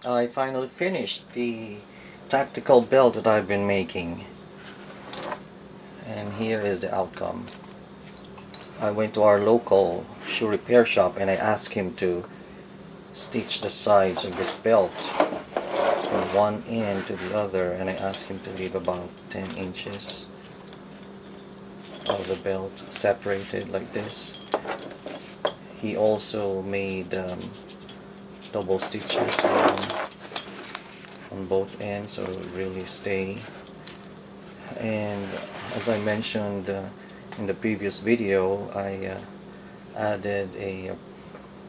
I finally finished the tactical belt that I've been making, and here is the outcome. I went to our local shoe repair shop and I asked him to stitch the sides of this belt from one end to the other, and I asked him to leave about 10 inches of the belt separated like this. He also made double stitches on both ends so it would really stay. And as I mentioned in the previous video, I added a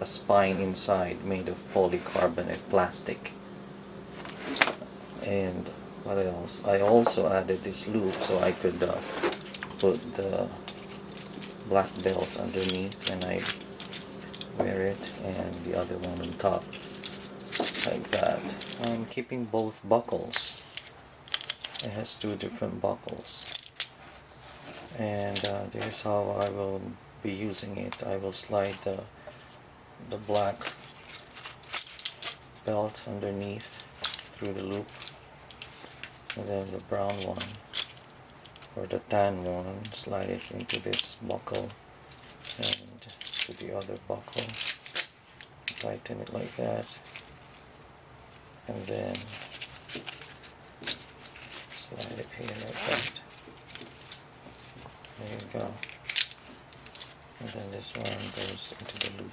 spine inside made of polycarbonate plastic. And what else? I also added this loop so I could put the black belt underneath when I wear it, and the other one on top, like that. I'm keeping both buckles. It has two different buckles, and this is how I will be using it. I will slide the black belt underneath through the loop, and then the brown one or the tan one, slide it into this buckle and to the other buckle, tighten it like that, and then slide it here like that. There you go. And then this one goes into the loop.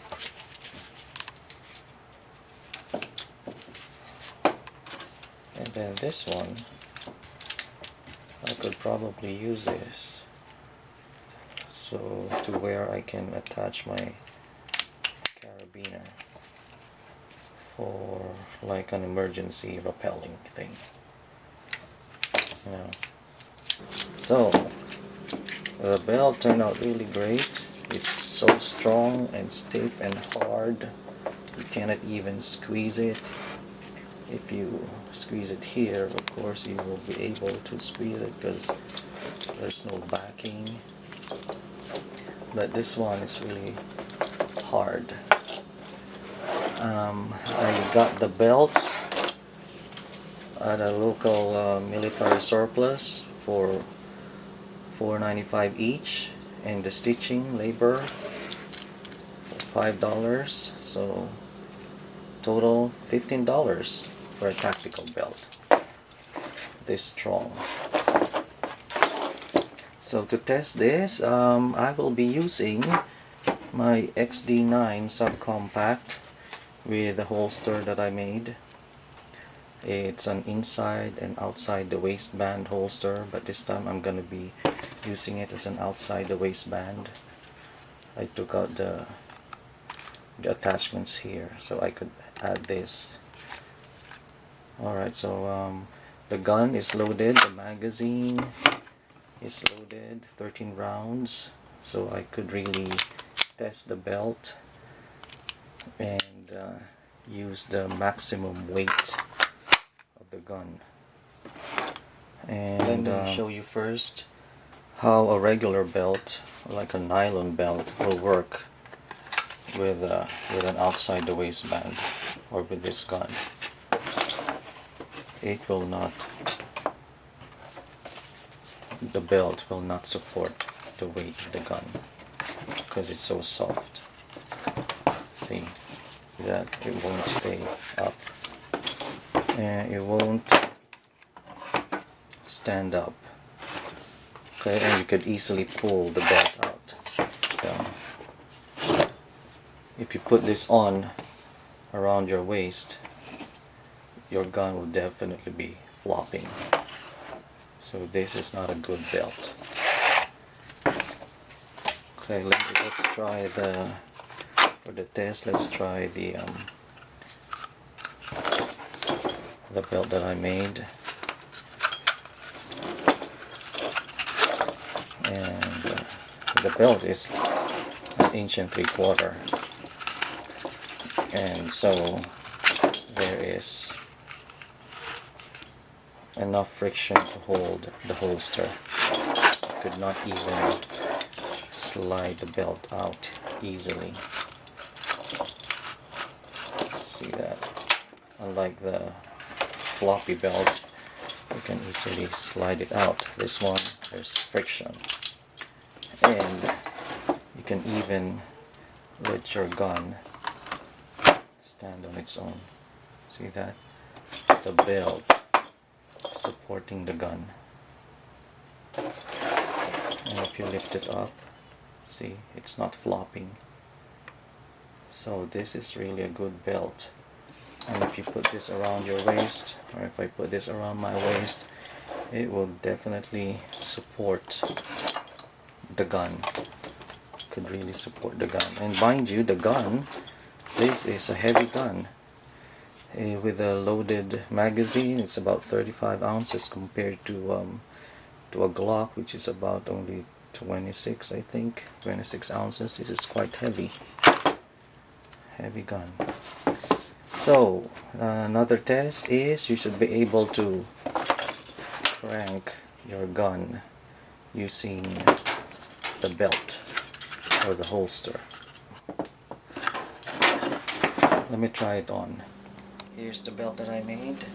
And then this one, I could probably use this so to where I can attach my carabiner for like an emergency rappelling thing. You know. So the belt turned out really great. It's so strong and stiff and hard. You cannot even squeeze it. If you squeeze it here, of course you will be able to squeeze it because there's no backing. But this one is really hard. I got the belts at a local military surplus for $4.95 each, and the stitching labor for $5, so total $15 for a tactical belt this strong. So to test this, I will be using my XD9 subcompact with the holster that I made. It's an inside and outside the waistband holster, but this time I'm going to be using it as an outside the waistband. I took out the attachments here so I could add this. Alright, so the gun is loaded, the magazine is loaded, 13 rounds, so I could really test the belt and use the maximum weight of the gun. And let me show you first how a regular belt, like a nylon belt, will work with an outside the waistband or with this gun. It will not, the belt will not support the weight of the gun because it's so soft. See that it won't stay up and it won't stand up. Okay, and you could easily pull the belt out. So if you put this on around your waist, your gun will definitely be flopping. So this is not a good belt. Okay, let's try for the test, let's try the belt that I made. And the belt is 1 3/4 inches, and so there is enough friction to hold the holster. I could not even slide the belt out easily. See that? Unlike the floppy belt, you can easily slide it out. This one, there's friction. And you can even let your gun stand on its own. See that? The belt supporting the gun. And if you lift it up, see, it's not flopping. So this is really a good belt. And if you put this around your waist, or if I put this around my waist, it will definitely support the gun. Could really support the gun. And mind you, the gun, this is a heavy gun. With a loaded magazine, it's about 35 ounces compared to a Glock, which is about only 26, I think, 26 ounces. It is quite heavy gun. So another test is you should be able to crank your gun using the belt or the holster. Let me try it on. Here's the belt that I made.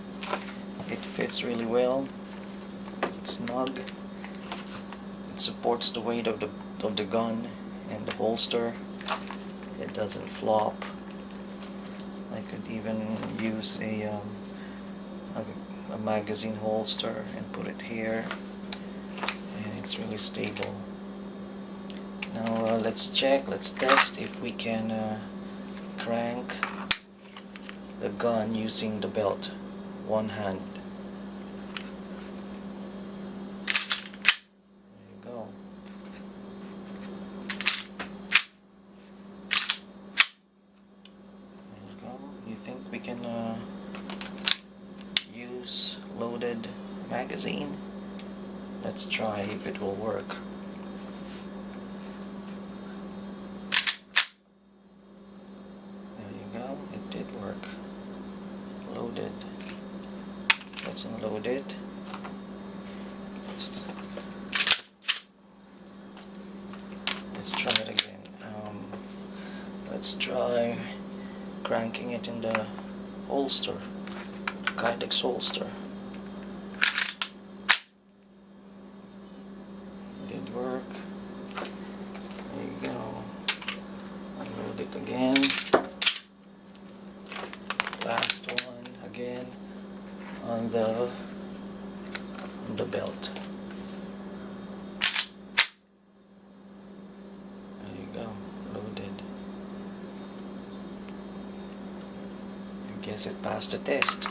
It fits really well. It's snug. It supports the weight of the gun and the holster. It doesn't flop. I could even use a magazine holster and put it here, and it's really stable. Now let's test if we can crank the gun using the belt, one hand. There you go. There you go. You think we can use loaded magazine? Let's try if it will work. There you go. It did work. Loaded. Let's unload it. Let's try it again. Let's try cranking it in the holster, Kydex holster. Did work. There you go. Unload it again. Last one again on the belt. There you go, loaded. I guess it passed the test.